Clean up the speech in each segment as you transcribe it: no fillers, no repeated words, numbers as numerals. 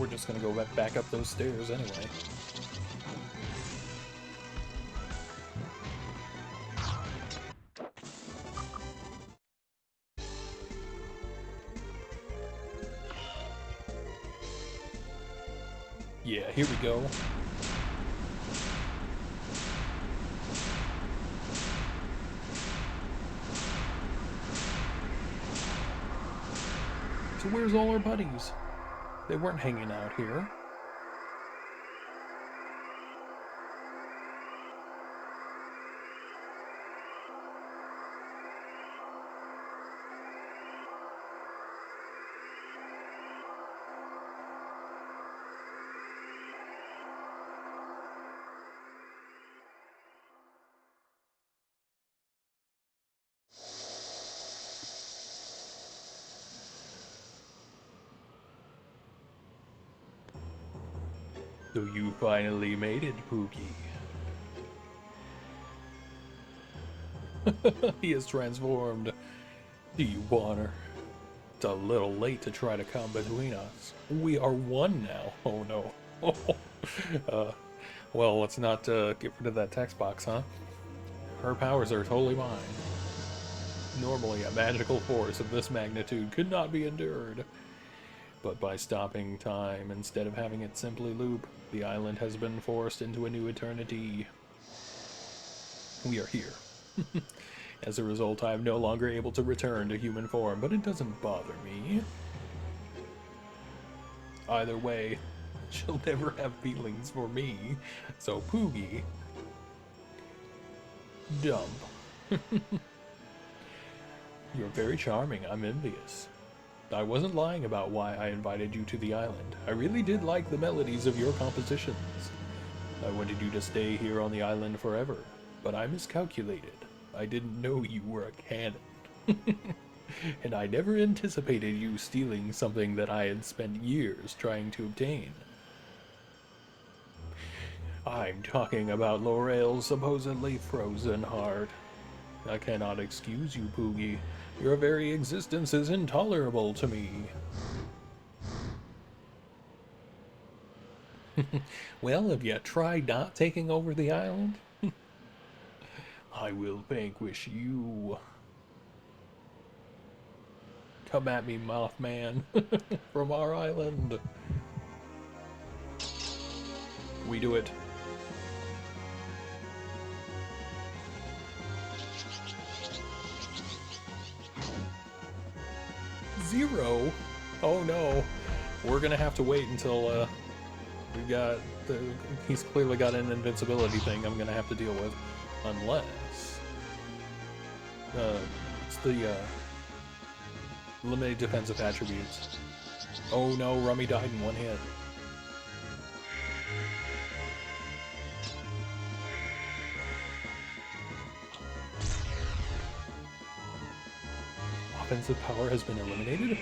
We're just gonna go back up those stairs anyway. Yeah, here we go. So where's all our buddies? They weren't hanging out here. So you finally made it, Pookie. He is transformed. Do you want her? It's a little late to try to come between us. We are one now. Oh no. Well, let's not get rid of that text box, huh? Her powers are totally mine. Normally, a magical force of this magnitude could not be endured. But by stopping time instead of having it simply loop, the island has been forced into a new eternity. We are here. As a result, I am no longer able to return to human form, but it doesn't bother me. Either way, she'll never have feelings for me, so Poogie, dump. You're very charming, I'm envious. I wasn't lying about why I invited you to the island. I really did like the melodies of your compositions. I wanted you to stay here on the island forever, but I miscalculated. I didn't know you were a cannon. And I never anticipated you stealing something that I had spent years trying to obtain. I'm talking about Laurel's supposedly frozen heart. I cannot excuse you, Poogie. Your very existence is intolerable to me. Well, have you tried not taking over the island? I will vanquish you. Come at me, Mothman, from our island. We do it. Zero? Oh no. We're gonna have to wait until we've got he's clearly got an invincibility thing I'm gonna have to deal with. Unless it's the limited defensive attributes. Oh no, Rummy died in one hit. Offensive power has been eliminated?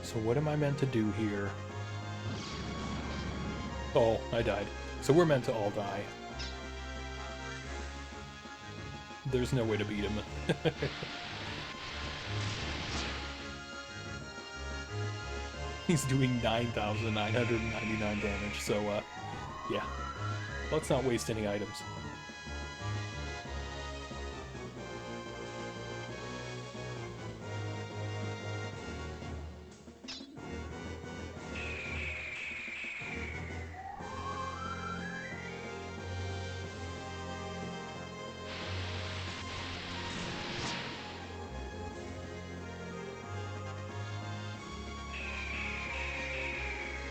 So what am I meant to do here? Oh, I died. So we're meant to all die. There's no way to beat him. He's doing 9,999 damage, so yeah. Let's not waste any items.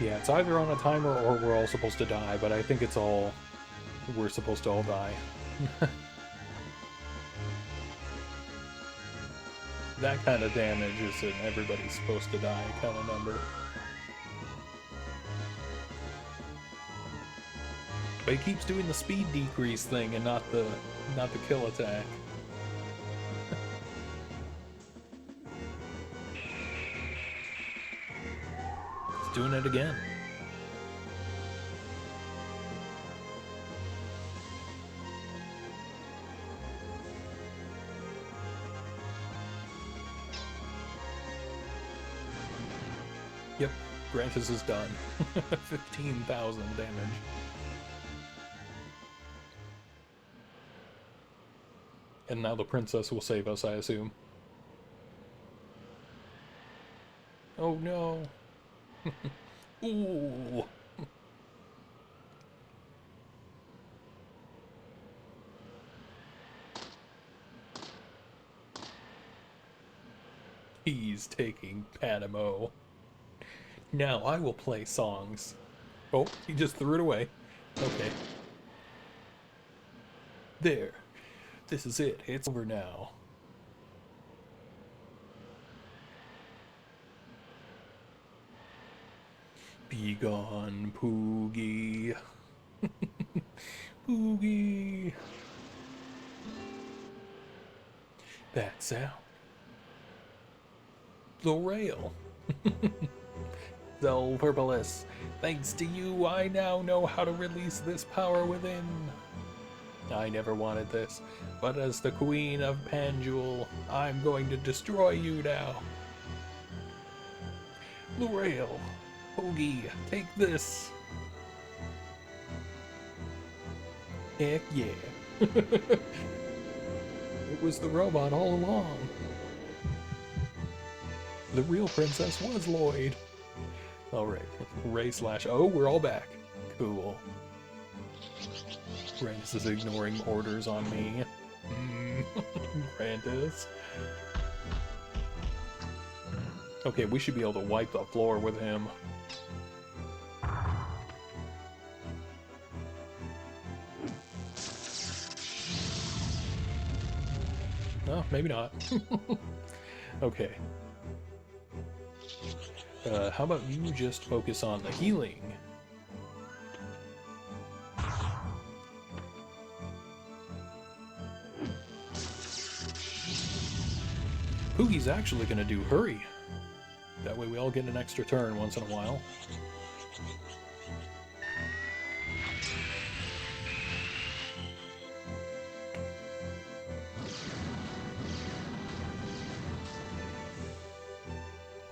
Yeah, it's either on a timer or we're all supposed to die, but I think it's all... we're supposed to all die. That kind of damage is an everybody's supposed to die kind of number. But he keeps doing the speed decrease thing and not the kill attack. doing it again. Yep, Grantis is done. 15,000 damage. And now the princess will save us, I assume. Oh no! Ooh! He's taking Panamo. Now I will play songs. Oh, he just threw it away. Okay. There. This is it. It's over now. Be gone, Poogie. Poogie. That sound. The rail. So, Purpolis, thanks to you, I now know how to release this power within. I never wanted this, but as the Queen of Panjul, I'm going to destroy you now. Lurael, Poogie, take this. Heck yeah. It was the robot all along. The real princess was Lloyd. Alright, Ray slash... Oh, we're all back. Cool. Grandis is ignoring orders on me. Grandis. Okay, we should be able to wipe the floor with him. No, maybe not. Okay. How about you just focus on the healing? Poogie's actually gonna do hurry. That way we all get an extra turn once in a while.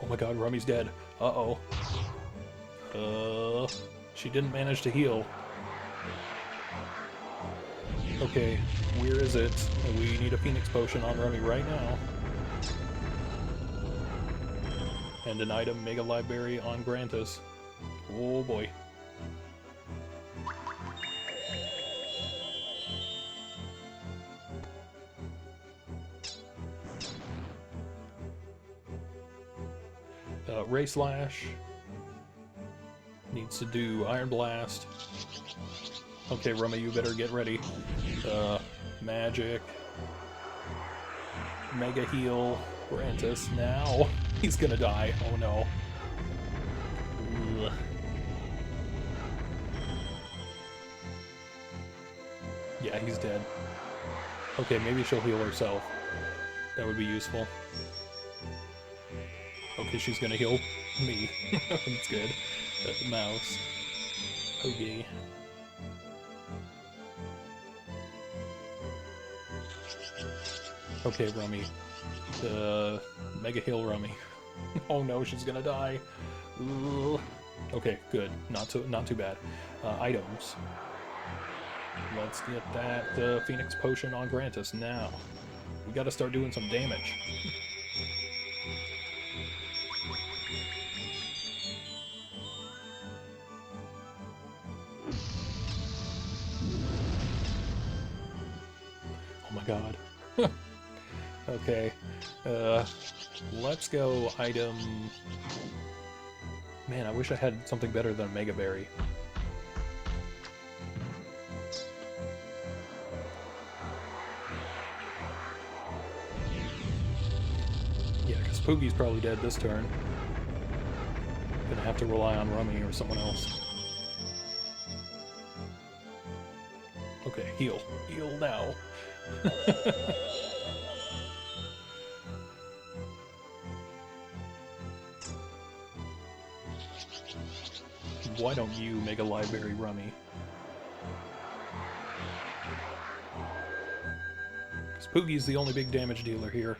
Oh my god, Rummy's dead. Uh-oh. She didn't manage to heal. Okay, where is it? We need a Phoenix Potion on Rummy right now. And an item, Mega Library on Grantis. Oh boy. Ray Slash. Needs to do Iron Blast. Okay, Rummy, you better get ready. Magic. Mega Heal. Grantis now. He's gonna die. Oh no. Ugh. Yeah, he's dead. Okay, maybe she'll heal herself. That would be useful. Okay, she's gonna heal me. That's good. Mouse. Okay. Okay, Rummy. Mega heal Rummy. Oh no, she's gonna die. Ooh. Okay, good. Not too bad. Items. Let's get that Phoenix Potion on Grantis now. We gotta start doing some damage. Oh my god. Okay. Let's go item... Man, I wish I had something better than a Mega Berry. Yeah, because Poogie's probably dead this turn. Gonna have to rely on Rummy or someone else. Okay, heal. Heal now. why don't you make a library rummy? Because Poogie's the only big damage dealer here.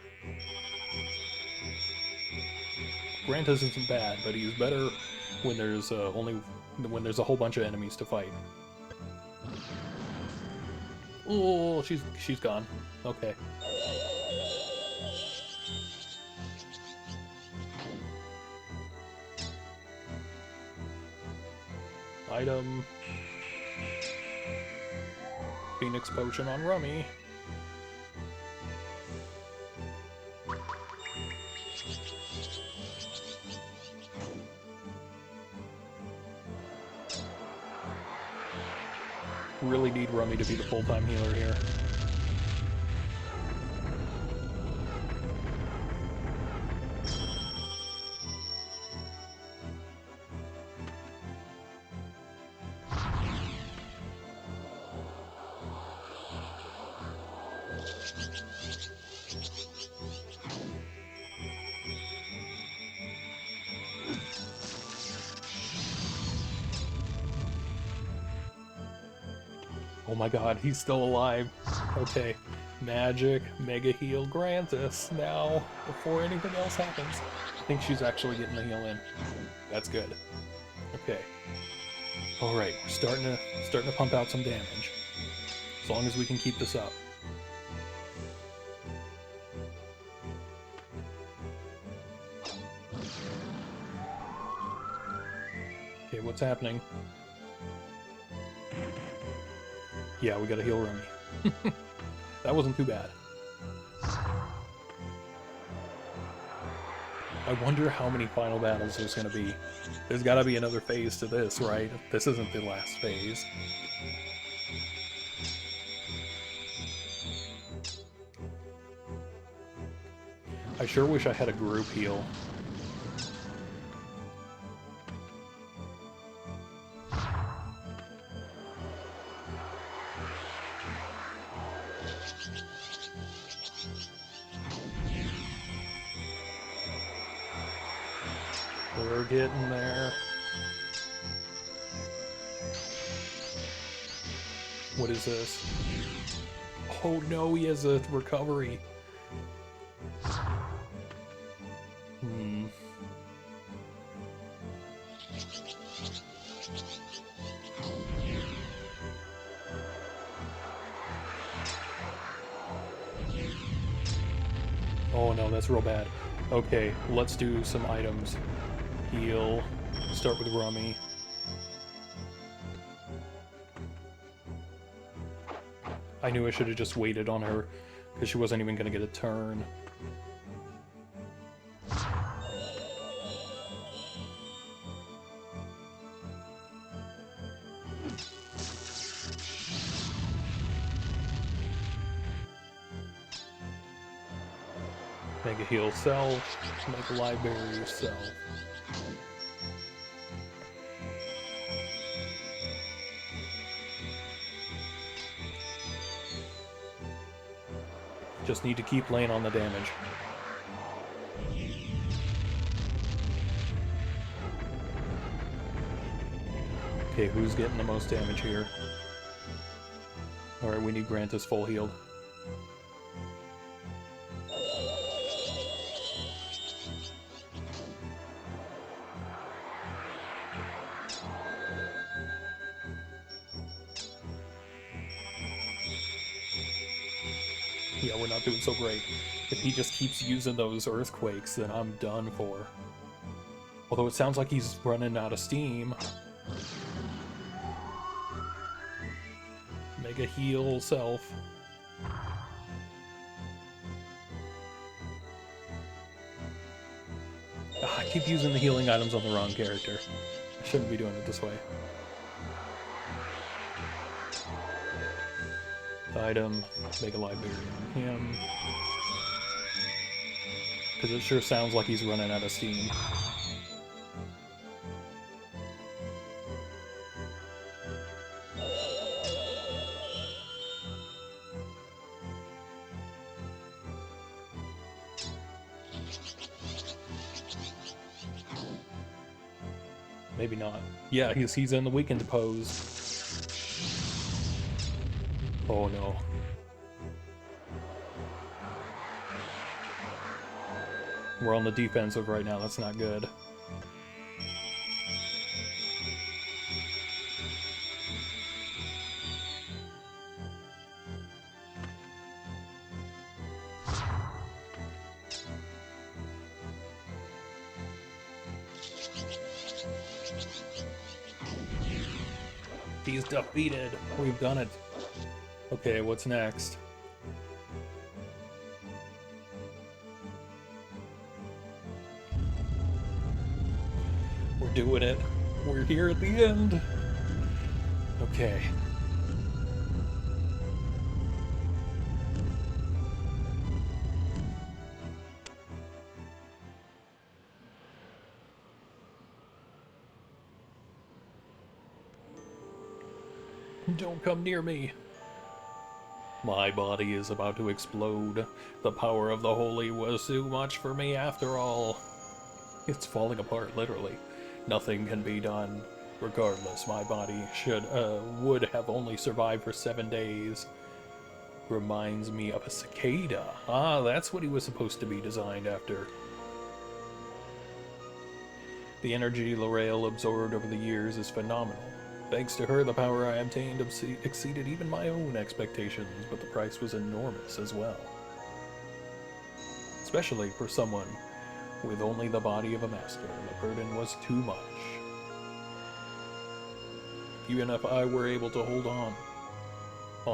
Grantus isn't bad, but he's better when there's when there's a whole bunch of enemies to fight. Oh, she's gone. Okay. Item. Phoenix Potion on Rummy. Really need Rummy to be the full-time healer here. Oh my god, he's still alive. Okay. Magic, Mega Heal Grantus now, before anything else happens. I think she's actually getting the heal in. That's good. Okay. Alright, we're starting to pump out some damage. As long as we can keep this up. Okay, what's happening? Yeah, we gotta heal Rummy. That wasn't too bad. I wonder how many final battles there's gonna be. There's gotta be another phase to this, right? This isn't the last phase. I sure wish I had a group heal. We're getting there. What is this? Oh no, he has a recovery. Oh no, that's real bad. Okay, let's do some items. Heal. Start with Rummy. I knew I should have just waited on her, because she wasn't even going to get a turn. Mega Heal self. Make a library yourself. Just need to keep laying on the damage. Okay, who's getting the most damage here? Alright, we need Grantus full healed. Yeah, we're not doing so great. If he just keeps using those earthquakes, then I'm done for. Although it sounds like he's running out of steam. Mega heal self. I keep using the healing items on the wrong character. I shouldn't be doing it this way. Item, make a library on him. Because it sure sounds like he's running out of steam. maybe not. Yeah, he's in the weakened pose. Oh no. We're on the defensive right now, that's not good. He's defeated. We've done it. Okay, what's next? We're doing it. We're here at the end. Okay. Don't come near me. My body is about to explode. The power of the holy was too much for me after all. It's falling apart, literally. Nothing can be done. Regardless, my body would have only survived for 7 days. Reminds me of a cicada. Ah, that's what he was supposed to be designed after. The energy L'Oreal absorbed over the years is phenomenal. Thanks to her, the power I obtained exceeded even my own expectations, but the price was enormous as well. Especially for someone with only the body of a master, the burden was too much. Even if I were able to hold on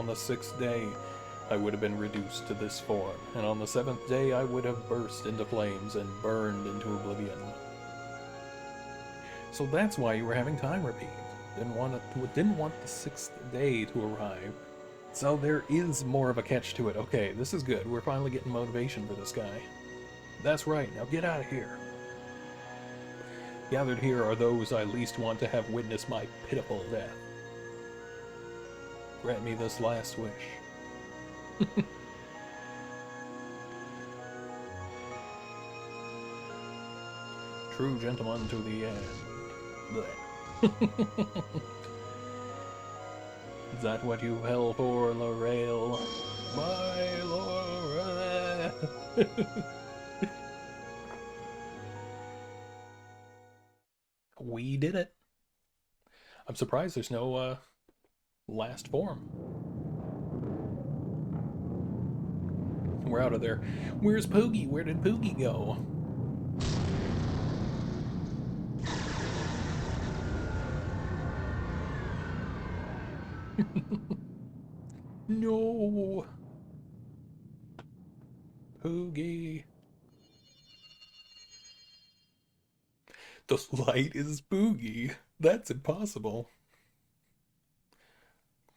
the 6th day, I would have been reduced to this form, and on the 7th day I would have burst into flames and burned into oblivion. So that's why you were having time repeat. Didn't want the 6th day to arrive. So there is more of a catch to it. Okay, this is good. We're finally getting motivation for this guy. That's right, now get out of here. Gathered here are those I least want to have witnessed my pitiful death. Grant me this last wish. True gentleman to the end. Is that what you fell for, L'Oreal? My L'Oreal! We did it. I'm surprised there's no, last form. We're out of there. Where's Poogie? Where did Poogie go? No! Poogie. The light is Poogie. That's impossible.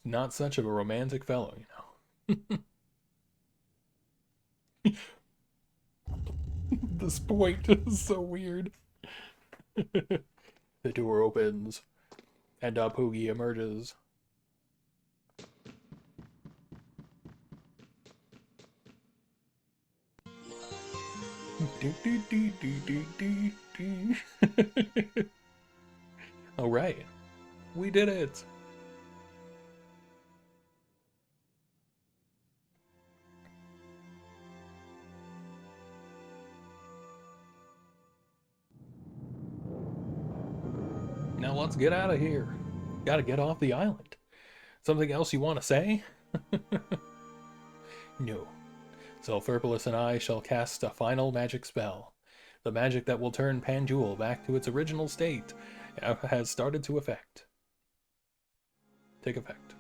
Not such of a romantic fellow, you know. This point is so weird. The door opens, and Poogie emerges. All right, we did it. Now let's get out of here. Gotta get off the island. Something else you want to say? No. So Furbalus and I shall cast a final magic spell. The magic that will turn Panjul back to its original state has started to take effect.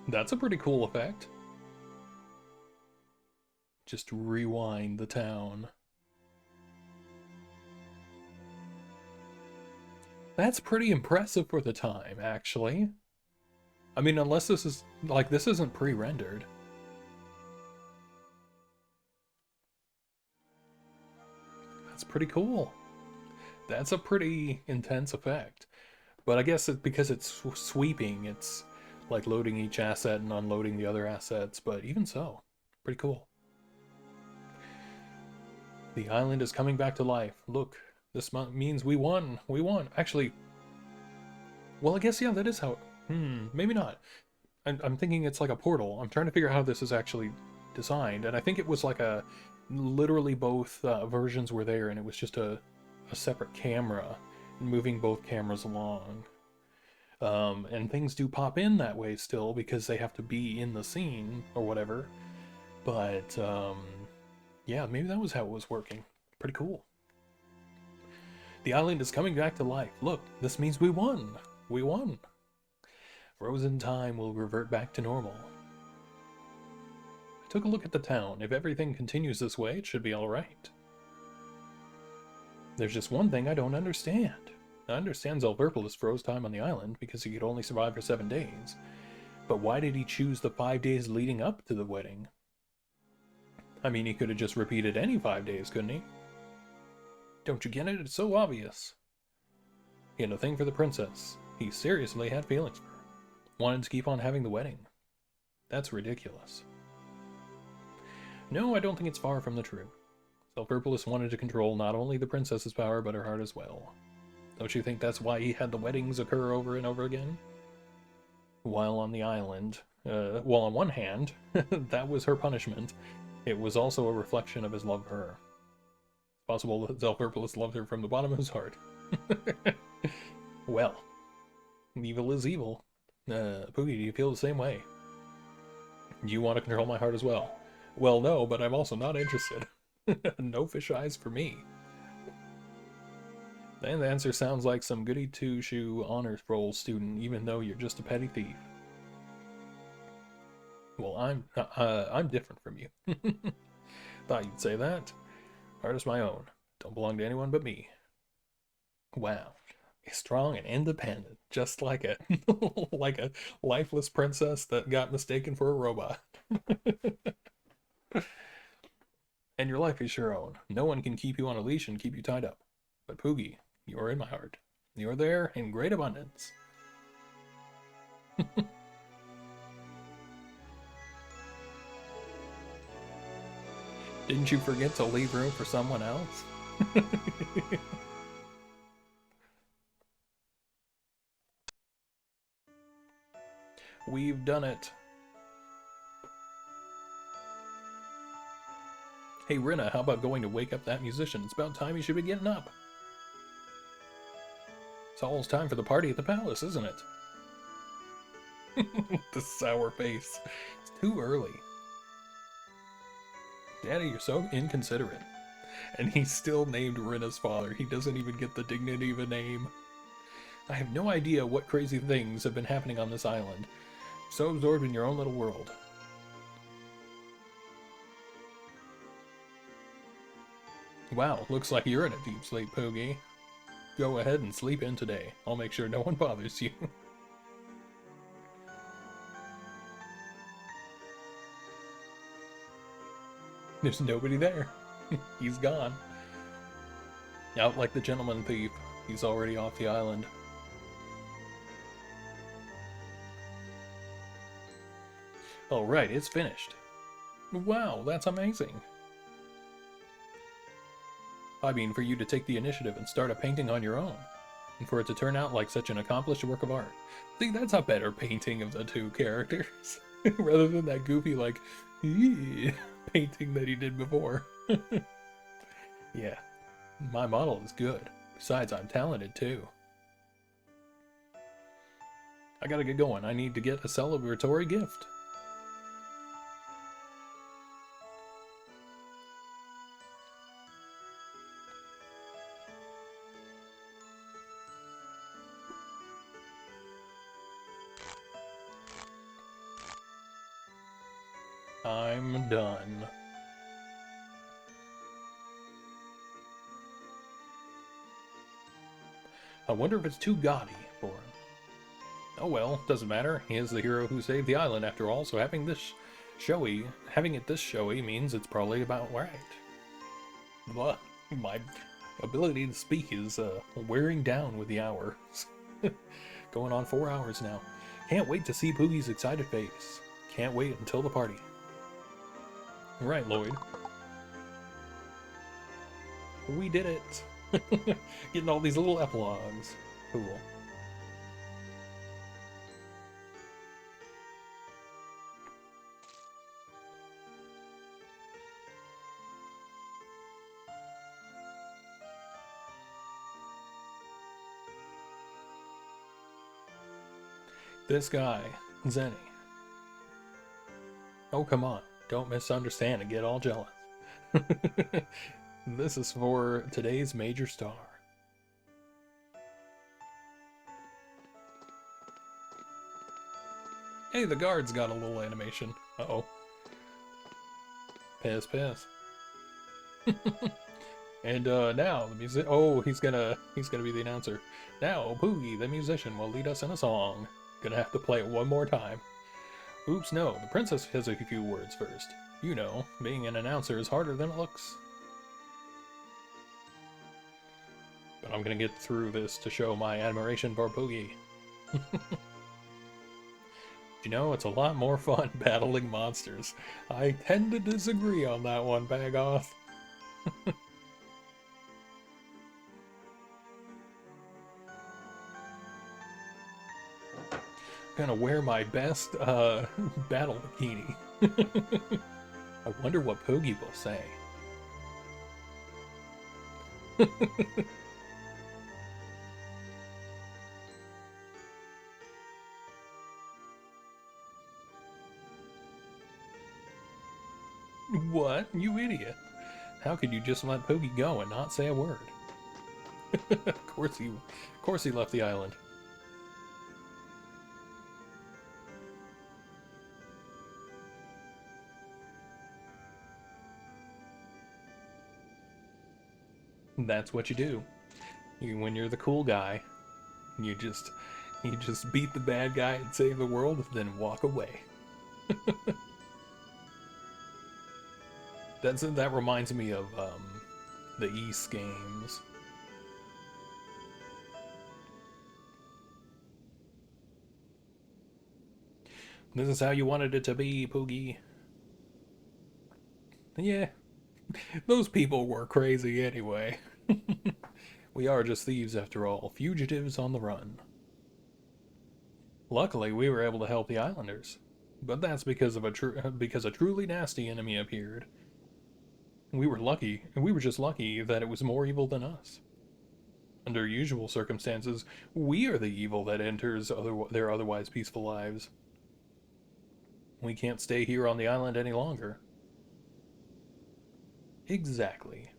That's a pretty cool effect. Just rewind the town. That's pretty impressive for the time, actually. I mean, unless this is, like, this isn't pre-rendered. That's pretty cool. That's a pretty intense effect. But I guess it's because it's sweeping, it's like loading each asset and unloading the other assets, but even so, pretty cool. The island is coming back to life. Look, this means we won. We won. Actually, well, I guess, yeah, that is how... maybe not. I'm thinking it's like a portal. I'm trying to figure out how this is actually designed, and I think it was like a... Literally both versions were there, and it was just a separate camera, moving both cameras along. And things do pop in that way still, because they have to be in the scene, or whatever. But, yeah, maybe that was how it was working. Pretty cool. The island is coming back to life. Look, this means we won. We won. Frozen time will revert back to normal. I took a look at the town. If everything continues this way, it should be alright. There's just one thing I don't understand. I understand Zelverpolis froze time on the island because he could only survive for 7 days. But why did he choose the 5 days leading up to the wedding? I mean, he could have just repeated any 5 days, couldn't he? Don't you get it? It's so obvious. He had a thing for the princess. He seriously had feelings for her. Wanted to keep on having the wedding. That's ridiculous. No, I don't think it's far from the truth. Zelverpolis wanted to control not only the princess's power, but her heart as well. Don't you think that's why he had the weddings occur over and over again? While on the island, well, on one hand, that was her punishment. It was also a reflection of his love for her. It's possible that Zelverpolis loved her from the bottom of his heart. Well, evil is evil. Poogie, do you feel the same way? Do you want to control my heart as well? Well, no, but I'm also not interested. No fish eyes for me. And the answer sounds like some goody two-shoe honors roll student, even though you're just a petty thief. Well, I'm different from you. Thought you'd say that. Heart is my own. Don't belong to anyone but me. Wow. Strong and independent, just like a like a lifeless princess that got mistaken for a robot. And your life is your own. No one can keep you on a leash and keep you tied up. But Poogie, you are in my heart. You are there in great abundance. Didn't you forget to leave room for someone else? We've done it. Hey, Rinna, how about going to wake up that musician? It's about time you should be getting up. It's almost time for the party at the palace, isn't it? The sour face. It's too early. Daddy, you're so inconsiderate. And he's still named Rinna's father. He doesn't even get the dignity of a name. I have no idea what crazy things have been happening on this island. So absorbed in your own little world. Wow, looks like you're in a deep sleep, Poogie. Go ahead and sleep in today. I'll make sure no one bothers you. There's nobody there. He's gone. Out like the gentleman thief. He's already off the island. Alright, it's finished. Wow, that's amazing. I mean, for you to take the initiative and start a painting on your own. And for it to turn out like such an accomplished work of art. See, that's a better painting of the two characters. Rather than that goofy, like, painting that he did before. Yeah, my model is good. Besides, I'm talented too. I gotta get going. I need to get a celebratory gift. I'm done. I wonder if it's too gaudy for him. Oh well, doesn't matter. He is the hero who saved the island after all, so having it this showy means it's probably about right. But my ability to speak is wearing down with the hours. Going on 4 hours now. Can't wait to see Poogie's excited face. Can't wait until the party. Right, Lloyd. We did it! Getting all these little epilogues. Cool. This guy, Zenny. Oh, come on. Don't misunderstand and get all jealous. This is for today's major star. Hey, the guard's got a little animation. Uh-oh. Piss, piss. And now the music. Oh, he's gonna be the announcer. Now Poogie, the musician, will lead us in a song. Gonna have to play it one more time. Oops, no. The princess has a few words first. You know, being an announcer is harder than it looks. But I'm gonna get through this to show my admiration for Poogie. You know, it's a lot more fun battling monsters. I tend to disagree on that one, Bagoth. Gonna wear my best battle bikini. I wonder what Poogie will say. What? You idiot. How could you just let Poogie go and not say a word? Of course he left the island. That's what you do. When you're the cool guy, you just beat the bad guy and save the world, then walk away. That reminds me of the East games. This is how you wanted it to be, Poogie. Yeah, those people were crazy anyway. We are just thieves after all, fugitives on the run. Luckily, we were able to help the islanders, but that's because of because a truly nasty enemy appeared. We were lucky, and we were just lucky that it was more evil than us. Under usual circumstances, we are the evil that enters their otherwise peaceful lives. We can't stay here on the island any longer. Exactly.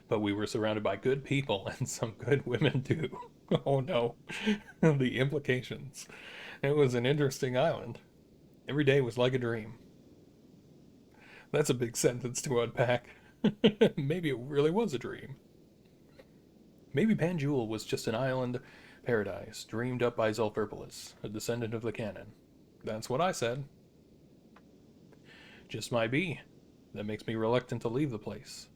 But we were surrounded by good people and some good women too. Oh no, the implications. It was an interesting island. Every day was like a dream. That's a big sentence to unpack. Maybe it really was a dream. Maybe Panjul was just an island paradise dreamed up by Zulfurpolis, a descendant of the canon. That's what I said. Just might be. That makes me reluctant to leave the place.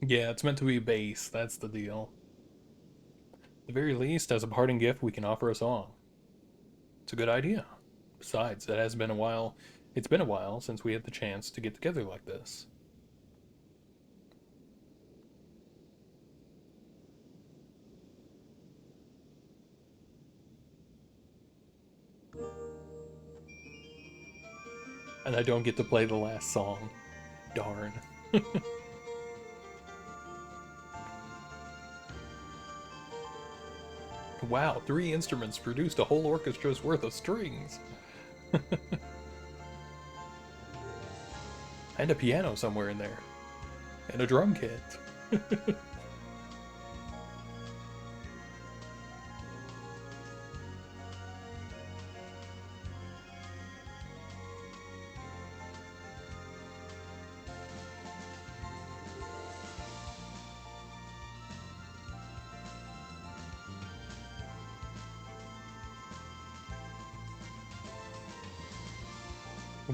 Yeah, it's meant to be base, that's the deal. At the very least, as a parting gift, we can offer a song. It's a good idea. Besides, it has been a while. It's been a while since we had the chance to get together like this. And I don't get to play the last song. Darn. Wow, 3 instruments produced a whole orchestra's worth of strings. And a piano somewhere in there. And a drum kit.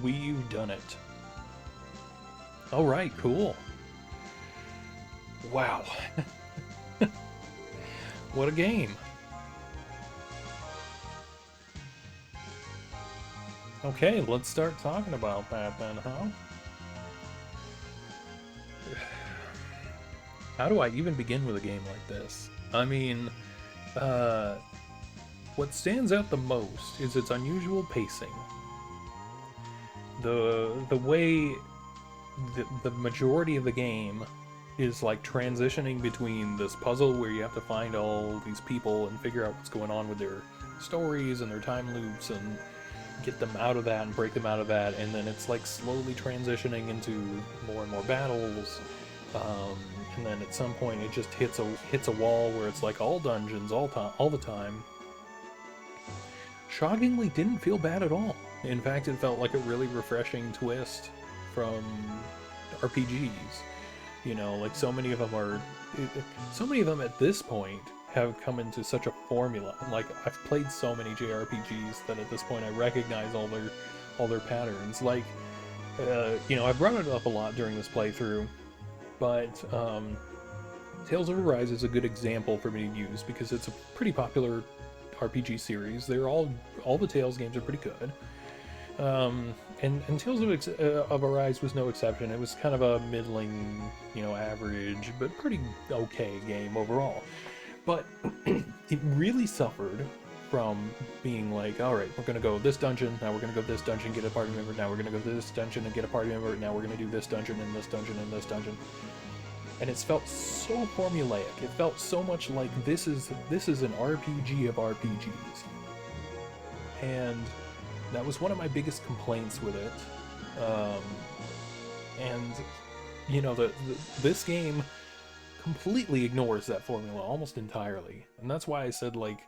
We've done it. Alright, cool. Wow. What a game. Okay, let's start talking about that then, huh? How do I even begin with a game like this? I mean, uh, what stands out the most is its unusual pacing. The way the majority of the game is like transitioning between this puzzle where you have to find all these people and figure out what's going on with their stories and their time loops and get them out of that and break them out of that, and then it's like slowly transitioning into more and more battles, and then at some point it just hits a wall where it's like all dungeons all the time. Shockingly, didn't feel bad at all. In fact, it felt like a really refreshing twist from RPGs. You know, like so many of them at this point have come into such a formula. Like I've played so many JRPGs that at this point I recognize all their patterns. Like, you know, I've brought it up a lot during this playthrough, but Tales of Arise is a good example for me to use because it's a pretty popular RPG series. All the Tales games are pretty good. And Tales of Arise was no exception. It was kind of a middling, you know, average, but pretty okay game overall. But it really suffered from being like, all right, we're going to go this dungeon, now we're going to go this dungeon, get a party member, now we're going to go this dungeon and get a party member, now we're going to do this dungeon and this dungeon and this dungeon. And it's felt so formulaic. It felt so much like this is an RPG of RPGs. And that was one of my biggest complaints with it. And, you know, this game completely ignores that formula almost entirely. And that's why I said, like,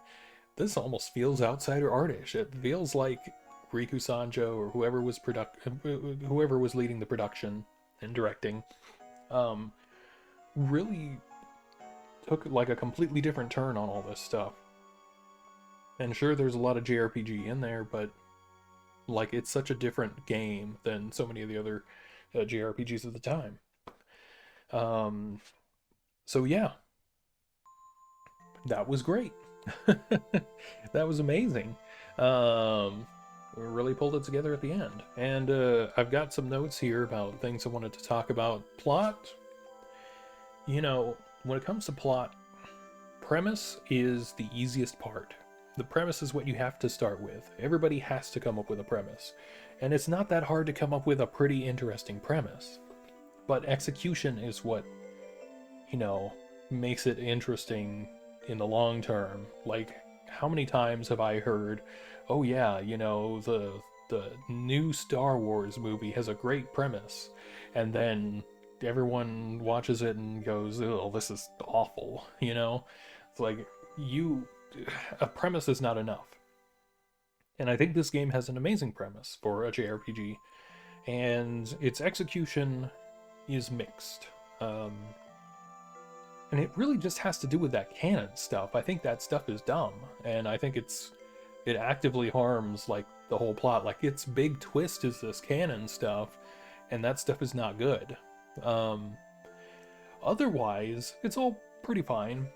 this almost feels outsider artish. It feels like Riku Sanjo or whoever was leading the production and directing really took like a completely different turn on all this stuff. And sure, there's a lot of JRPG in there, but like it's such a different game than so many of the other JRPGs of the time. So yeah, that was great. That was amazing. We really pulled it together at the end. And I've got some notes here about things I wanted to talk about. Plot, you know, when it comes to plot, premise is the easiest part. The premise is what you have to start with. Everybody has to come up with a premise. And it's not that hard to come up with a pretty interesting premise. But execution is what, you know, makes it interesting in the long term. Like, how many times have I heard, oh yeah, you know, the new Star Wars movie has a great premise, and then everyone watches it and goes, oh, this is awful, you know? It's like, a premise is not enough. And I think this game has an amazing premise for a JRPG, and its execution is mixed. And it really just has to do with that canon stuff. I think that stuff is dumb, and I think it actively harms like the whole plot. Like its big twist is this canon stuff, and that stuff is not good. Otherwise, it's all pretty fine.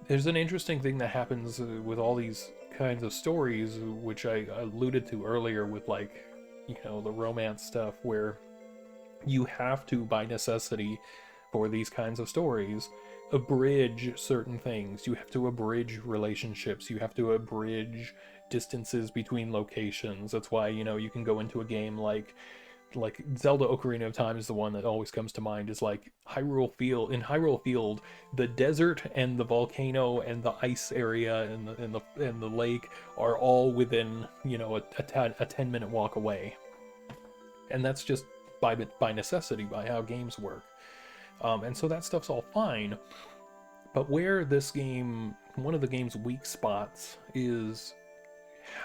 There's an interesting thing that happens with all these kinds of stories, which I alluded to earlier with like, you know, the romance stuff, where you have to, by necessity, for these kinds of stories, abridge certain things. You have to abridge relationships. You have to abridge distances between locations. That's why, you know, you can go into a game like Zelda Ocarina of Time is the one that always comes to mind, is like Hyrule Field. In Hyrule Field, the desert and the volcano and the ice area and the lake are all within, you know, a 10-minute walk away. And that's just by necessity, by how games work. And so that stuff's all fine. But where this game, one of the game's weak spots is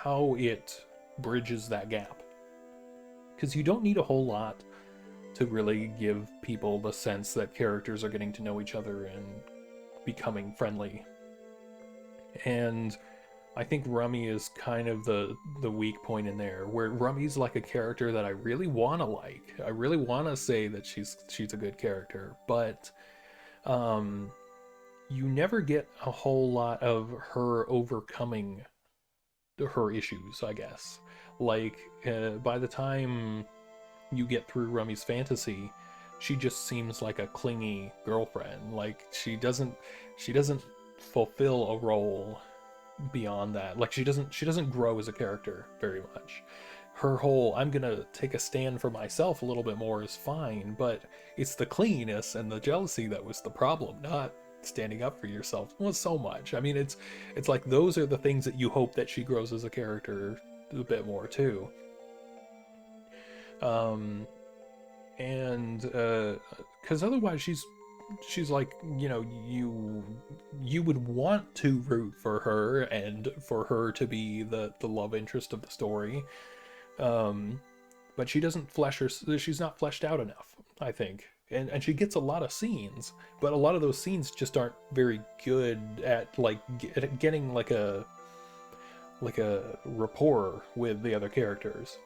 how it bridges that gap. Because you don't need a whole lot to really give people the sense that characters are getting to know each other and becoming friendly. And I think Rummy is kind of the weak point in there, where Rummy's like a character that I really want to like. I really want to say that she's a good character, but um, you never get a whole lot of her overcoming her issues, I guess. Like by the time you get through Rummy's fantasy, she just seems like a clingy girlfriend. Like she doesn't fulfill a role beyond that. Like she doesn't grow as a character very much. Her whole I'm gonna take a stand for myself a little bit more is fine, but it's the clinginess and the jealousy that was the problem, not standing up for yourself. Well, so much. I mean, it's like those are the things that you hope that she grows as a character a bit more too. Um, and because otherwise she's like, you would want to root for her and for her to be the love interest of the story, um but she doesn't flesh her she's not fleshed out enough, I think. And she gets a lot of scenes, but a lot of those scenes just aren't very good at like getting like a rapport with the other characters.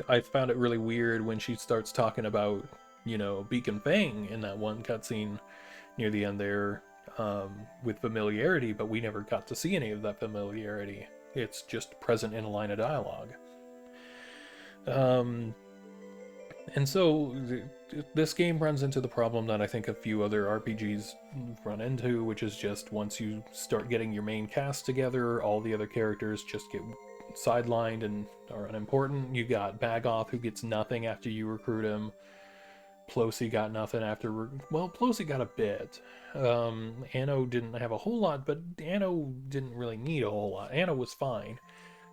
I found it really weird when she starts talking about, Beacon Fang in that one cutscene near the end there, with familiarity, but we never got to see any of that familiarity. It's just present in a line of dialogue. Um, and so this game runs into the problem that I think a few other RPGs run into, which is just once you start getting your main cast together, all the other characters just get sidelined and are unimportant. You got Bagoth, who gets nothing after you recruit him. Plosi got nothing after. Well, Plosi got a bit. Anno didn't have a whole lot, but Anno didn't really need a whole lot. Anno was fine.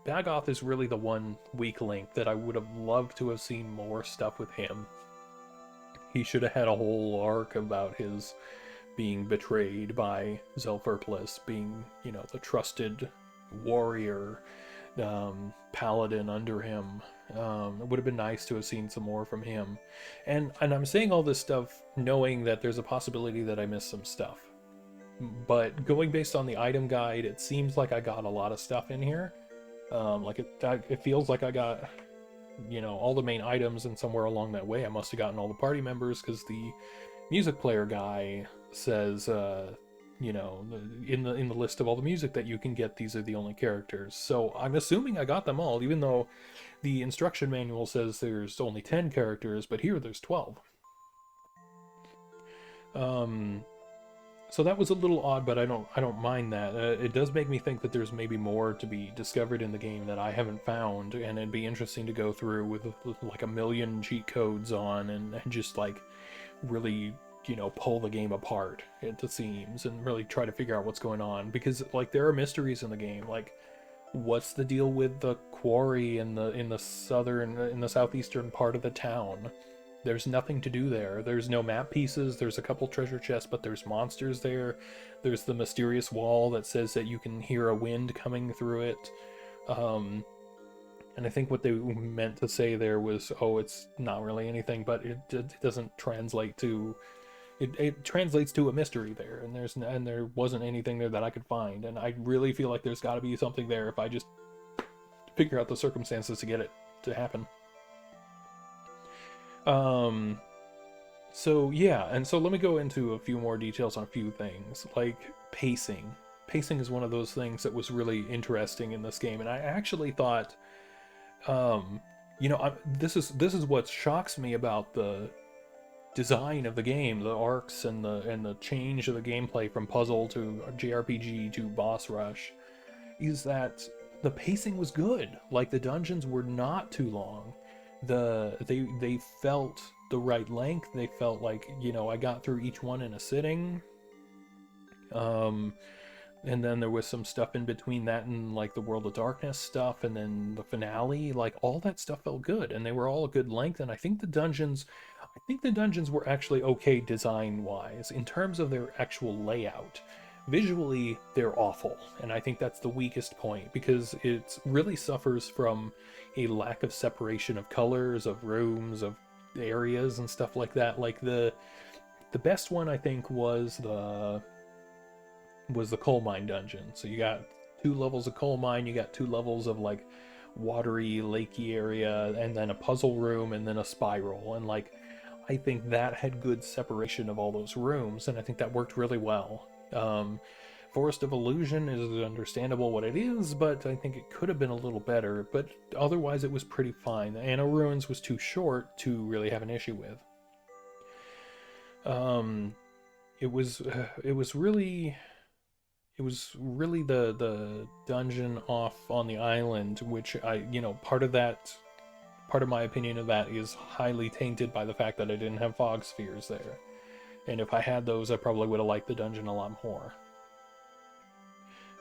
Bagoth is really the one weak link that I would have loved to have seen more stuff with him. He should have had a whole arc about his being betrayed by Zelferplis, being, the trusted warrior, paladin under him. It would have been nice to have seen some more from him. And I'm saying all this stuff knowing that there's a possibility that I missed some stuff. But going based on the item guide, it seems like I got a lot of stuff in here. Like it feels like I got, all the main items, and somewhere along that way I must have gotten all the party members, because the music player guy says, in the list of all the music that you can get, these are the only characters. So I'm assuming I got them all, even though the instruction manual says there's only 10 characters, but here there's 12. So that was a little odd, but I don't mind that. It does make me think that there's maybe more to be discovered in the game that I haven't found, and it'd be interesting to go through with like a million cheat codes on, and just like really, pull the game apart at the seams and really try to figure out what's going on, because like there are mysteries in the game. Like, what's the deal with the quarry in the southeastern part of the town? There's nothing to do there. There's no map pieces. There's a couple treasure chests, but there's monsters there. There's the mysterious wall that says that you can hear a wind coming through it. And I think what they meant to say there was, oh, it's not really anything, but it doesn't translate to. It translates to a mystery there, and there wasn't anything there that I could find, and I really feel like there's got to be something there if I just figure out the circumstances to get it to happen. Um, so yeah, and so let me go into a few more details on a few things, like pacing. Pacing is one of those things that was really interesting in this game, and I actually thought, this is what shocks me about the design of the game, the arcs and the change of the gameplay from puzzle to JRPG to boss rush, is that the pacing was good. Like the dungeons were not too long. They felt the right length. They felt like, I got through each one in a sitting. Um, and then there was some stuff in between that and like the World of Darkness stuff, and then the finale. Like all that stuff felt good, and they were all a good length. And I think the dungeons were actually okay design wise in terms of their actual layout. Visually, they're awful, and I think that's the weakest point, because it really suffers from a lack of separation of colors, of rooms, of areas, and stuff like that. Like the best one I think was the coal mine dungeon. So you got 2 levels of coal mine, you got 2 levels of like watery, lakey area, and then a puzzle room, and then a spiral. And like, I think that had good separation of all those rooms, and I think that worked really well. Forest of Illusion is understandable what it is, but I think it could have been a little better. But otherwise, it was pretty fine. The Anno Ruins was too short to really have an issue with. Um, it was really the dungeon off on the island, which part of my opinion of that is highly tainted by the fact that I didn't have fog spheres there. And if I had those, I probably would have liked the dungeon a lot more.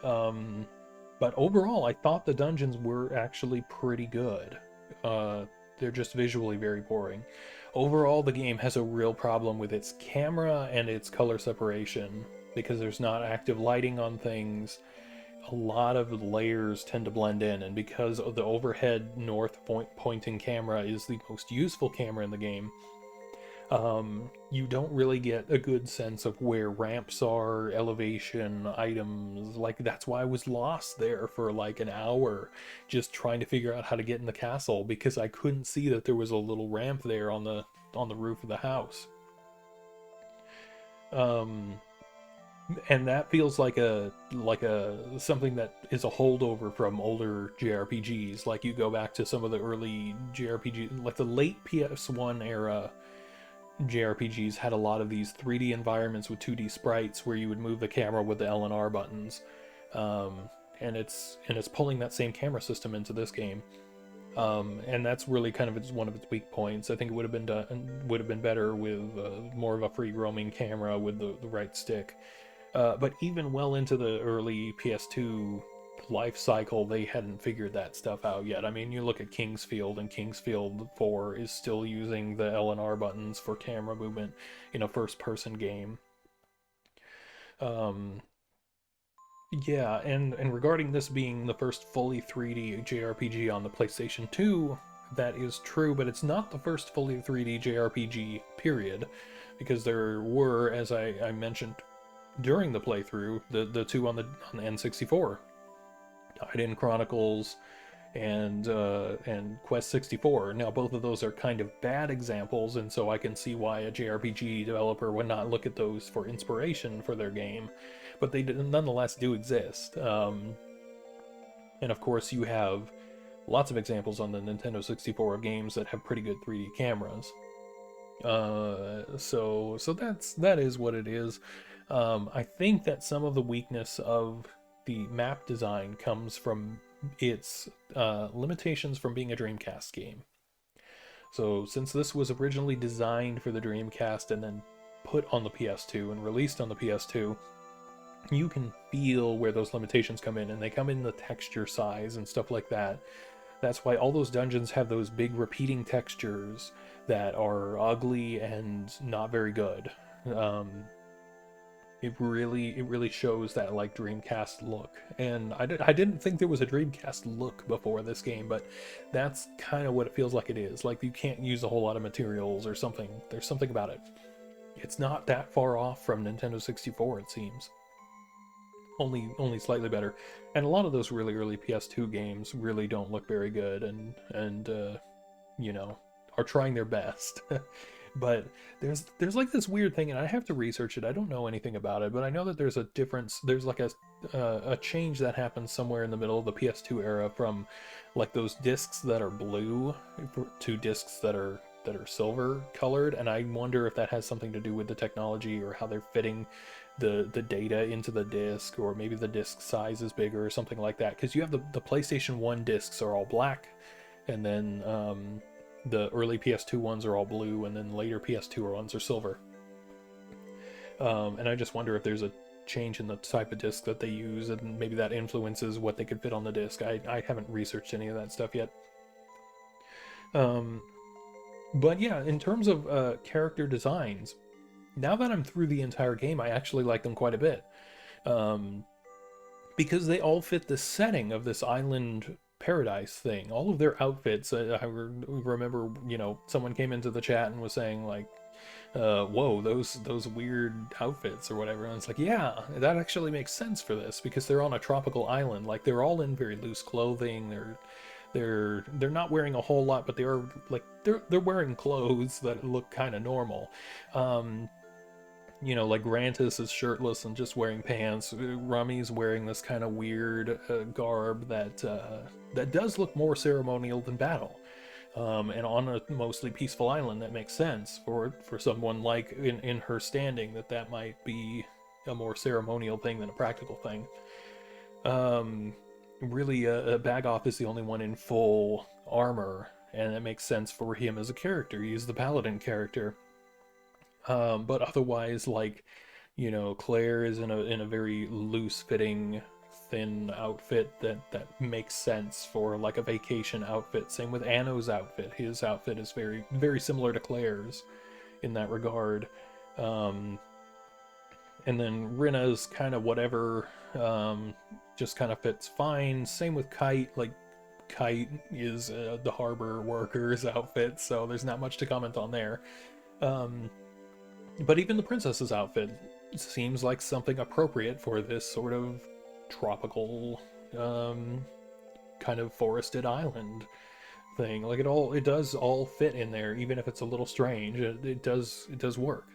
But overall, I thought the dungeons were actually pretty good. They're just visually very boring. Overall, the game has a real problem with its camera and its color separation because there's not active lighting on things. A lot of layers tend to blend in, and because the overhead north pointing camera is the most useful camera in the game, you don't really get a good sense of where ramps are, elevation, items. Like, that's why I was lost there for like an hour just trying to figure out how to get in the castle, because I couldn't see that there was a little ramp there on the roof of the house. And that feels like a something that is a holdover from older JRPGs. Like, you go back to some of the early JRPG, like the late PS1 era JRPGs had a lot of these 3D environments with 2D sprites where you would move the camera with the L and R buttons, and it's pulling that same camera system into this game, and that's really kind of one of its weak points. I think it would have been better with more of a free roaming camera with the right stick. But even well into the early PS2 life cycle, they hadn't figured that stuff out yet. I mean, you look at Kingsfield, and Kingsfield 4 is still using the L and R buttons for camera movement in a first-person game. Yeah, and regarding this being the first fully 3D JRPG on the PlayStation 2, that is true, but it's not the first fully 3D JRPG, period, because there were, as I mentioned during the playthrough, the two on the N64. Hidden Chronicles and Quest 64. Now, both of those are kind of bad examples, and so I can see why a JRPG developer would not look at those for inspiration for their game, but they nonetheless do exist. And of course, you have lots of examples on the Nintendo 64 of games that have pretty good 3D cameras. So that is what it is. I think that some of the weakness of the map design comes from its limitations from being a Dreamcast game. So since this was originally designed for the Dreamcast and then put on the PS2 and released on the PS2, you can feel where those limitations come in, and they come in the texture size and stuff like that. That's why all those dungeons have those big repeating textures that are ugly and not very good. It really shows that like Dreamcast look, and I didn't think there was a Dreamcast look before this game, but that's kind of what it feels like it is. Like, you can't use a whole lot of materials or something. There's something about it. It's not that far off from Nintendo 64, it seems. Only slightly better, and a lot of those really early PS2 games really don't look very good, and are trying their best. But there's like this weird thing, and I have to research it. I don't know anything about it, but I know that there's a difference. There's like a change that happens somewhere in the middle of the PS2 era from like those discs that are blue to discs that are silver colored, and I wonder if that has something to do with the technology or how they're fitting the data into the disc, or maybe the disc size is bigger or something like that. Because you have the PlayStation 1 discs are all black, and then the early PS2 ones are all blue, and then later PS2 ones are silver. And I just wonder if there's a change in the type of disc that they use, and maybe that influences what they could fit on the disc. I haven't researched any of that stuff yet. But yeah, in terms of character designs, now that I'm through the entire game, I actually like them quite a bit. Because they all fit the setting of this island paradise thing. All of their outfits, I remember, someone came into the chat and was saying like, whoa, those weird outfits or whatever. And it's like, yeah, that actually makes sense for this because they're on a tropical island. Like they're all in very loose clothing. They're not wearing a whole lot, but they are like they're wearing clothes that look kind of normal. Um, like Grantis is shirtless and just wearing pants. Rummy's wearing this kind of weird garb that does look more ceremonial than battle. And on a mostly peaceful island, that makes sense for someone like in her standing that might be a more ceremonial thing than a practical thing. Um, really, Bagoff is the only one in full armor, and it makes sense for him as a character. He's the paladin character. But otherwise, like, Claire is in a very loose fitting, thin outfit that makes sense for like a vacation outfit. Same with Anno's outfit. His outfit is very very similar to Claire's in that regard. Um, and then Rinna's kind of whatever, just kind of fits fine. Same with Kite. Like Kite is the harbor worker's outfit, so there's not much to comment on there. Um, but even the princess's outfit seems like something appropriate for this sort of tropical, kind of forested island thing. Like it does all fit in there, even if it's a little strange. It does work.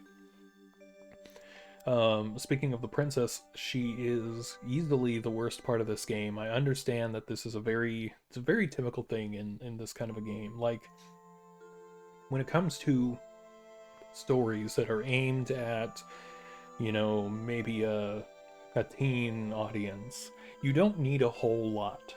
Speaking of the princess, she is easily the worst part of this game. I understand that this is it's a very typical thing in this kind of a game. Like when it comes to stories that are aimed at, maybe a teen audience, you don't need a whole lot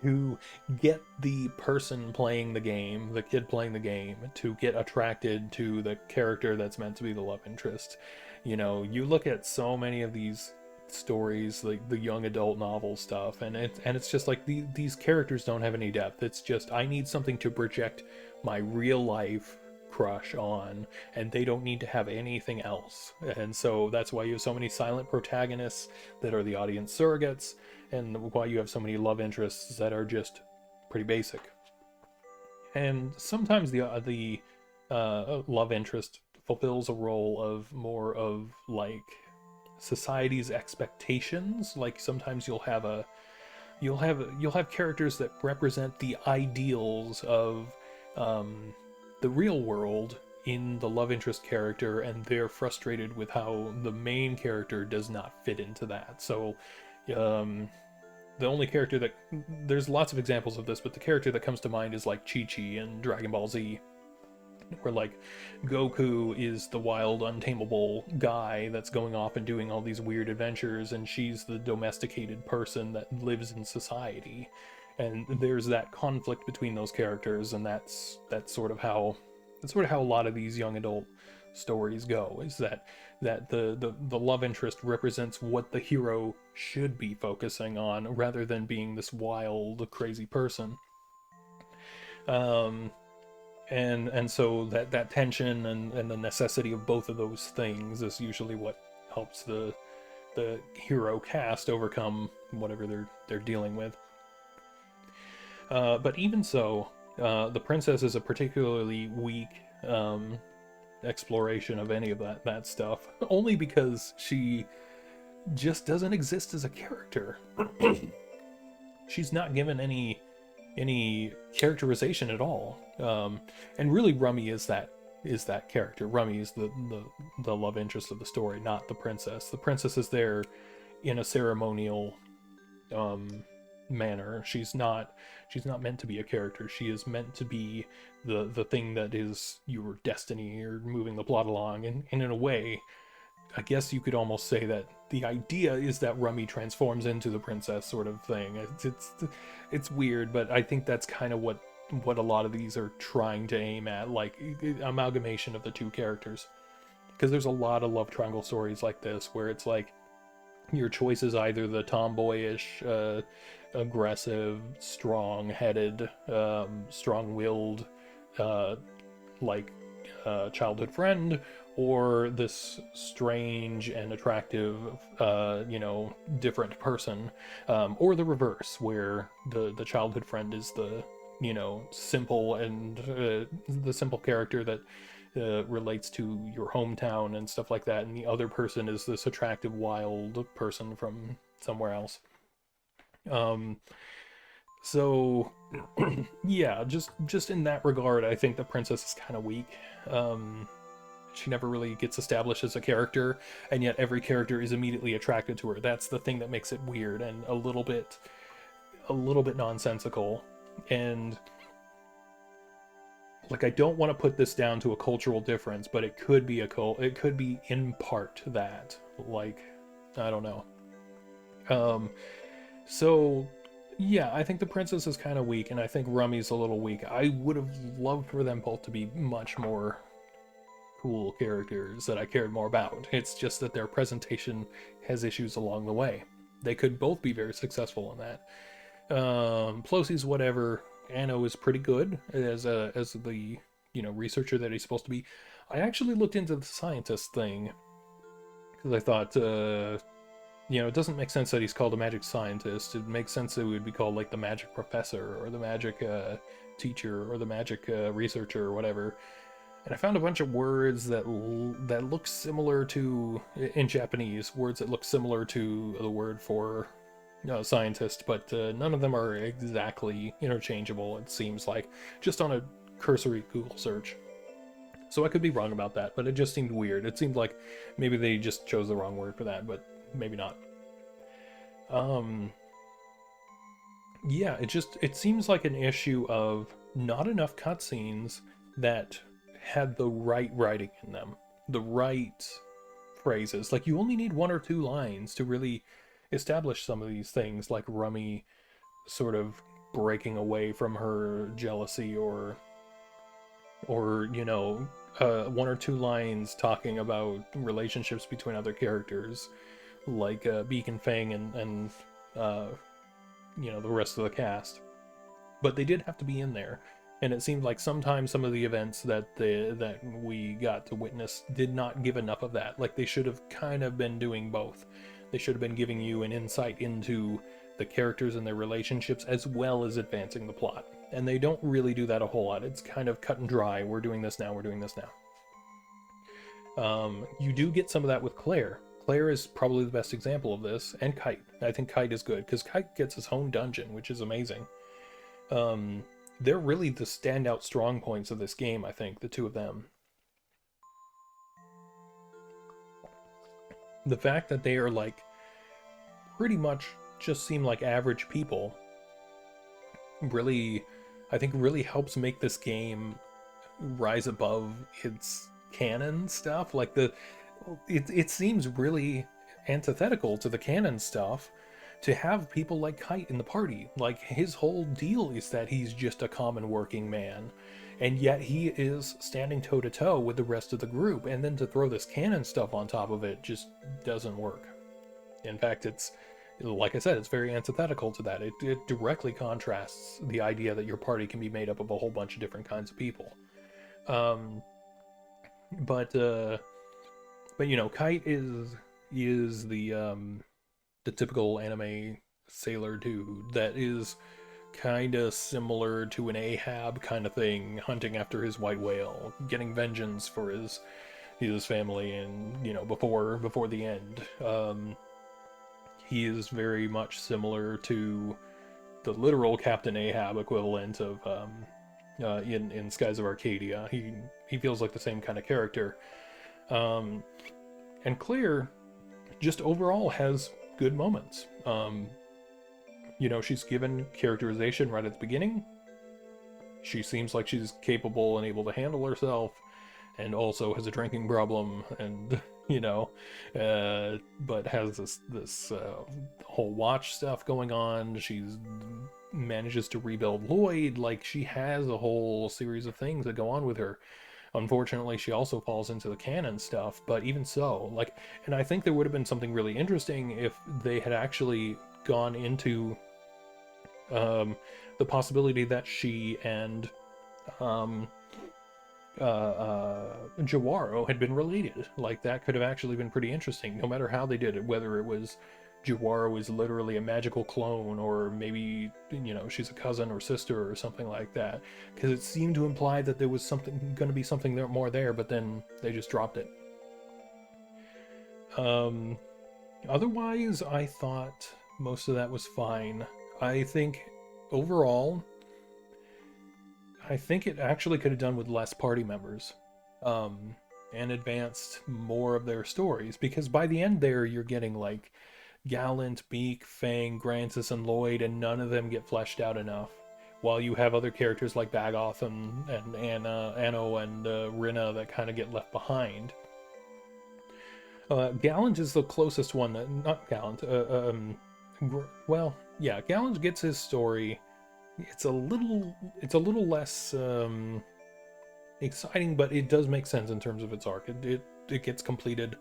to get the person playing the game, the kid playing the game, to get attracted to the character that's meant to be the love interest. You look at so many of these stories, like the young adult novel stuff, and it's just like these characters don't have any depth. It's just I need something to project my real life crush on, and they don't need to have anything else. And so that's why you have so many silent protagonists that are the audience surrogates, and why you have so many love interests that are just pretty basic. And sometimes the love interest fulfills a role of more of like society's expectations. Like sometimes you'll have characters that represent the ideals of the real world in the love interest character, and they're frustrated with how the main character does not fit into that. So um, the only character that there's lots of examples of this, but the character that comes to mind is like Chi-Chi in Dragon Ball Z, where like Goku is the wild, untamable guy that's going off and doing all these weird adventures, and she's the domesticated person that lives in society. And there's that conflict between those characters, and that's sort of how a lot of these young adult stories go. Is that the love interest represents what the hero should be focusing on, rather than being this wild, crazy person. Um, and so that tension and the necessity of both of those things is usually what helps the hero cast overcome whatever they're dealing with. But even so, the princess is a particularly weak exploration of any of that stuff, only because she just doesn't exist as a character. She's not given any characterization at all. And really, Rummy is that character. Rummy is the love interest of the story, not the princess. The princess is there in a ceremonial manner. She's not meant to be a character. She is meant to be the thing that is your destiny, or moving the plot along. And in a way, I guess you could almost say that the idea is that Rummy transforms into the princess, sort of thing. It's weird, but I think that's kind of what a lot of these are trying to aim at, like amalgamation of the two characters. Because there's a lot of love triangle stories like this where it's like your choice is either the tomboyish, aggressive, strong-headed, strong-willed, like childhood friend, or this strange and attractive, different person, or the reverse, where the childhood friend is the simple and the simple character that relates to your hometown and stuff like that, and the other person is this attractive wild person from somewhere else. Um, so yeah, just in that regard, I think the princess is kind of weak. Um, she never really gets established as a character, and yet every character is immediately attracted to her. That's the thing that makes it weird and a little bit nonsensical. And like, I don't want to put this down to a cultural difference, but it could be it could be in part that, like, I don't know. Um, so yeah, I think the princess is kind of weak, and I think Rummy's a little weak. I would have loved for them both to be much more cool characters that I cared more about. It's just that their presentation has issues along the way. They could both be very successful in that. Plossy's whatever. Anno is pretty good as the researcher that he's supposed to be. I actually looked into the scientist thing because I thought it doesn't make sense that he's called a magic scientist. It makes sense that he would be called like the magic professor or the magic teacher or the magic researcher or whatever. And I found a bunch of words that look similar to, in Japanese, words that look similar to the word for scientist, but none of them are exactly interchangeable, it seems like, just on a cursory Google search. So I could be wrong about that, but it just seemed weird. It seemed like maybe they just chose the wrong word for that, but maybe not. Yeah, it seems like an issue of not enough cutscenes that had the right writing in them, the right phrases. Like, you only need one or two lines to really establish some of these things, like Rummy sort of breaking away from her jealousy, or one or two lines talking about relationships between other characters, like Beak and Fang and the rest of the cast. But they did have to be in there, and it seemed like sometimes some of the events that we got to witness did not give enough of that. Like, they should have kind of been doing both. They should have been giving you an insight into the characters and their relationships, as well as advancing the plot. And they don't really do that a whole lot. It's kind of cut and dry. We're doing this now, we're doing this now. You do get some of that with Claire. Claire is probably the best example of this, and Kite. I think Kite is good, because Kite gets his own dungeon, which is amazing. They're really the standout strong points of this game, I think, the two of them. The fact that they are, like, pretty much just seem like average people really, I think, really helps make this game rise above its canon stuff. Like, it seems really antithetical to the canon stuff to have people like Kite in the party. Like, his whole deal is that he's just a common working man, and yet he is standing toe-to-toe with the rest of the group, and then to throw this canon stuff on top of it just doesn't work. In fact, it's, like I said, it's very antithetical to that. It directly contrasts the idea that your party can be made up of a whole bunch of different kinds of people. But Kite is the typical anime sailor dude that is kind of similar to an Ahab kind of thing, hunting after his white whale, getting vengeance for his family, and before the end. He is very much similar to the literal Captain Ahab equivalent of in Skies of Arcadia. He feels like the same kind of character. And Claire just overall has good moments. She's given characterization right at the beginning. She seems like she's capable and able to handle herself, and also has a drinking problem, and but has this whole watch stuff going on. She's manages to rebuild Lloyd. Like, she has a whole series of things that go on with her. Unfortunately, she also falls into the canon stuff, but even so, and I think there would have been something really interesting if they had actually gone into the possibility that she and Jawaro had been related. Like, that could have actually been pretty interesting, no matter how they did it, whether it was Jawara is literally a magical clone, or maybe, you know, she's a cousin or sister or something like that. Because it seemed to imply that there was something going to be something there more there, but then they just dropped it. Um, Otherwise, I thought most of that was fine. I think overall, I think it actually could have done with less party members, um, and advanced more of their stories. Because by the end there, you're getting like Gallant, Beak, Fang, Grantis, and Lloyd, and none of them get fleshed out enough. While you have other characters like Bagoth and Anna, Anno, and Rinna that kind of get left behind. Gallant is the closest one. Not Gallant. Well, yeah, Gallant gets his story. It's a little less exciting, but it does make sense in terms of its arc. It gets completed,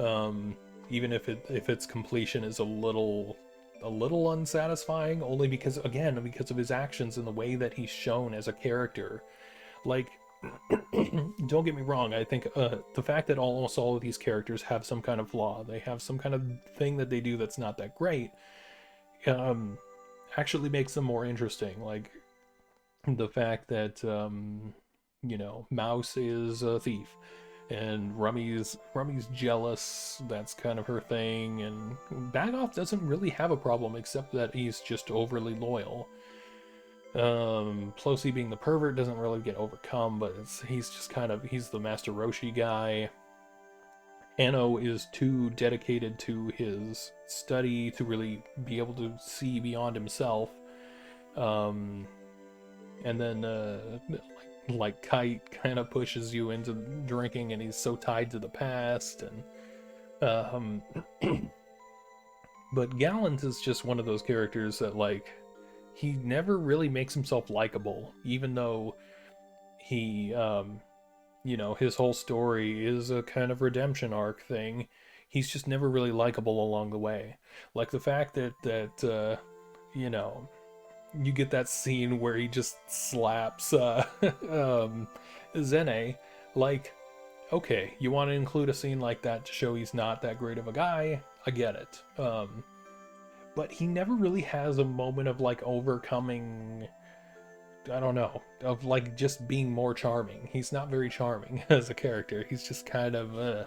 um, even if its completion is a little unsatisfying, only because, again, because of his actions and the way that he's shown as a character. Like, don't get me wrong, I think the fact that almost all of these characters have some kind of flaw, they have some kind of thing that they do that's not that great, um, actually makes them more interesting. Like the fact that, you know, Mouse is a thief, and Rummy's jealous. That's kind of her thing. And Bagoff doesn't really have a problem, except that he's just overly loyal. Plosy being the pervert doesn't really get overcome, but he's just kind of, he's the Master Roshi guy. Anno is too dedicated to his study to really be able to see beyond himself. Um, and then like Kite kind of pushes you into drinking, and he's so tied to the past. And but Gallant is just one of those characters that, like, he never really makes himself likable, even though he, you know, his whole story is a kind of redemption arc thing. He's just never really likable along the way. Like the fact that you know, you get that scene where he just slaps Zene. Like, okay, you want to include a scene like that to show he's not that great of a guy. I get it. But he never really has a moment of like overcoming, I don't know, of like just being more charming. He's not very charming as a character. He's just kind of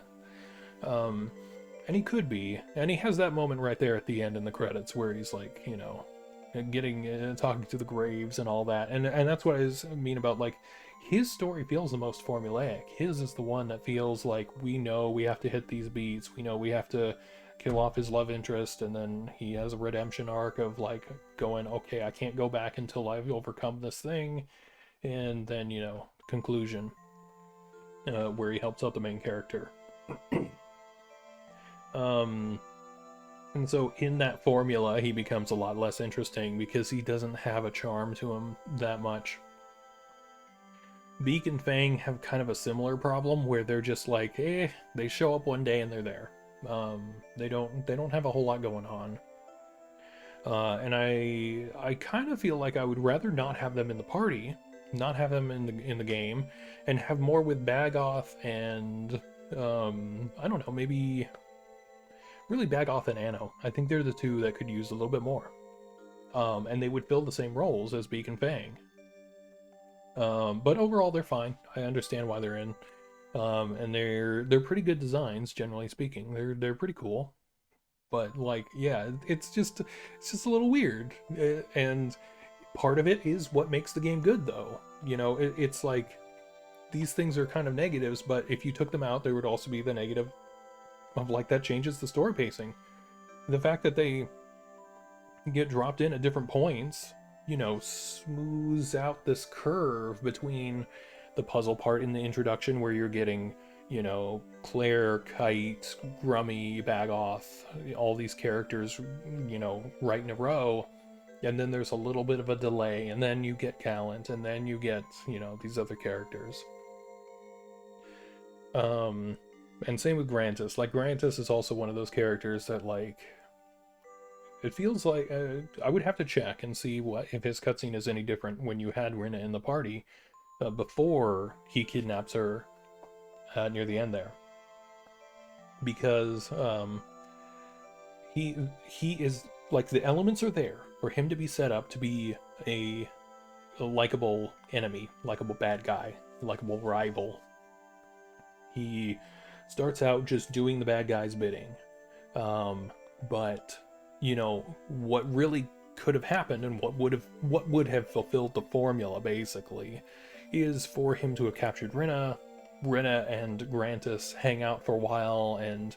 and he could be. And he has that moment right there at the end in the credits where he's like, you know, getting talking to the graves and all that. And that's what I mean about, like, his story feels the most formulaic. His is the one that feels like, we know we have to hit these beats. We know we have to kill off his love interest, and then he has a redemption arc of like going, okay, I can't go back until I've overcome this thing, and then, you know, conclusion, where he helps out the main character. um and so in that formula he becomes a lot less interesting because he doesn't have a charm to him that much. Beak and Fang have kind of a similar problem where they're just like, they show up one day and they're there. They don't have a whole lot going on. And I kind of feel like I would rather not have them in the party, not have them in the game, and have more with Bagoth and I don't know, maybe really Bagoth and Anno. I think they're the two that could use a little bit more. And they would fill the same roles as Beak and Fang. But overall, they're fine. I understand why they're in, and they're pretty good designs, generally speaking. They're pretty cool. But like, yeah, it's just a little weird, and part of it is what makes the game good, though. You know, it's like these things are kind of negatives, but if you took them out, there would also be the negative of like that changes the story pacing. The fact that they get dropped in at different points, you know, smooths out this curve between the puzzle part in the introduction where you're getting, you know, Claire, Kite, Grummy, Bagoth, all these characters, you know, right in a row. And then there's a little bit of a delay, and then you get Gallant, and then you get, you know, these other characters. And same with Grantis. Like, Grantis is also one of those characters that, like, it feels like I would have to check and see what if his cutscene is any different when you had Rinna in the party before he kidnaps her near the end there, because he is like, the elements are there for him to be set up to be a likable enemy, likable bad guy, likable rival. He starts out just doing the bad guy's bidding. Um, but what really could have happened, and what would have fulfilled the formula basically, is for him to have captured Rinna. Rinna and Grantis hang out for a while, and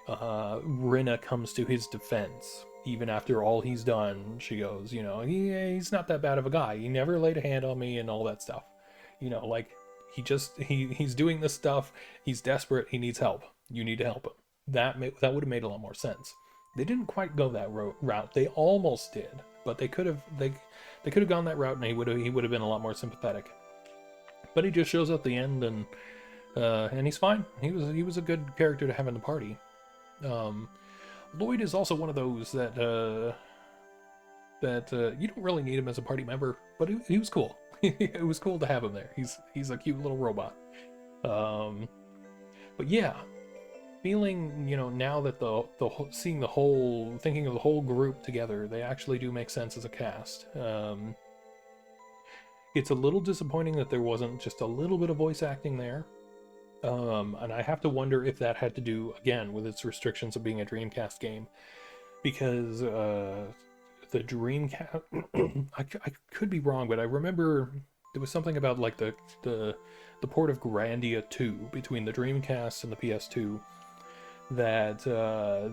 Rinna comes to his defense. Even after all he's done, she goes, he's not that bad of a guy. He never laid a hand on me and all that stuff. Like, he's doing this stuff. He's desperate. He needs help. You need to help him. That would have made a lot more sense. They didn't quite go that route. They almost did, but they could have gone that route, and he would have been a lot more sympathetic. But he just shows up at the end, and he's fine. He was a good character to have in the party. Lloyd is also one of those that you don't really need him as a party member, but he was cool. It was cool to have him there. He's a cute little robot. But yeah, feeling, now that thinking of the whole group together, they actually do make sense as a cast. It's a little disappointing that there wasn't just a little bit of voice acting there. And I have to wonder if that had to do, again, with its restrictions of being a Dreamcast game. Because the Dreamcast... I could be wrong, but I remember there was something about, like, the port of Grandia 2 between the Dreamcast and the PS2, that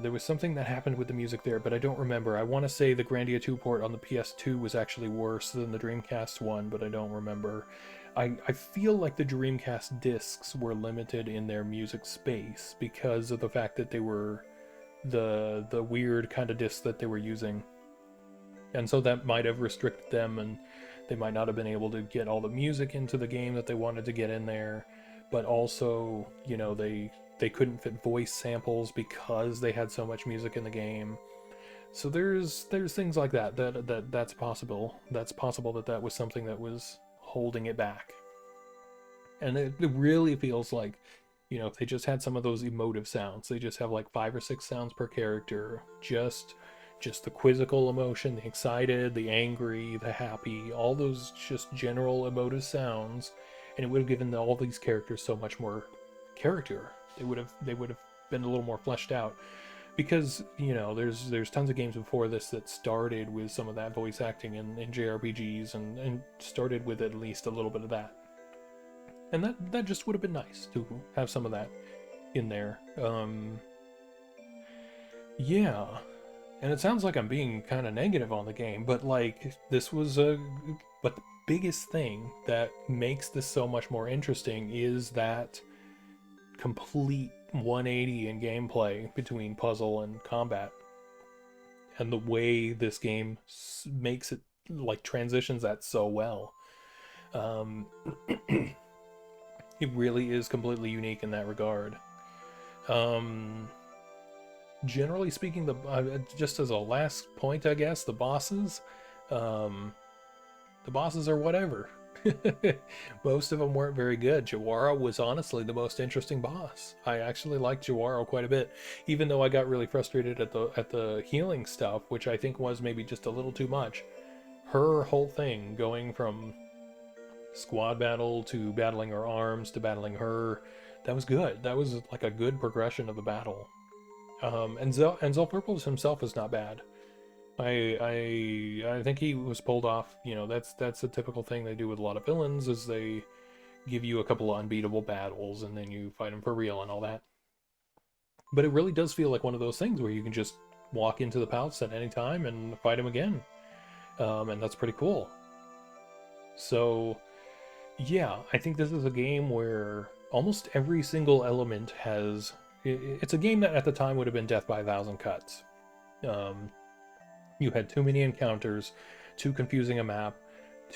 there was something that happened with the music there, but I don't remember. I want to say the Grandia 2 port on the PS2 was actually worse than the Dreamcast one, but I don't remember. I feel like the Dreamcast discs were limited in their music space because of the fact that they were the weird kind of discs that they were using. And so that might have restricted them, and they might not have been able to get all the music into the game that they wanted to get in there. But also, they couldn't fit voice samples because they had so much music in the game. So there's things like that's possible. That's possible that was something that was holding it back. And it really feels like, they just had some of those emotive sounds. They just have like 5 or 6 sounds per character. Just the quizzical emotion, the excited, the angry, the happy, all those just general emotive sounds. And it would have given all these characters so much more character. They would have been a little more fleshed out. Because, there's tons of games before this that started with some of that voice acting in JRPGs and started with at least a little bit of that. And that just would have been nice to have some of that in there. Yeah. And it sounds like I'm being kind of negative on the game, but like, but the biggest thing that makes this so much more interesting is that complete 180 in gameplay between puzzle and combat, and the way this game makes it, like, transitions that so well. It really is completely unique in that regard. Generally speaking, just as a last point, I guess, the bosses are whatever. Most of them weren't very good. Jawara was honestly the most interesting boss. I actually liked Jawara quite a bit, even though I got really frustrated at the healing stuff, which I think was maybe just a little too much. Her whole thing, going from squad battle to battling her arms to battling her, that was good. That was like a good progression of the battle. And Zelpurples himself is not bad. I think he was pulled off. That's a typical thing they do with a lot of villains, is they give you a couple of unbeatable battles and then you fight them for real and all that. But it really does feel like one of those things where you can just walk into the palace at any time and fight him again. And that's pretty cool. So yeah, I think this is a game where almost every single element has... It's a game that at the time would have been death by 1,000 cuts. You had too many encounters, too confusing a map,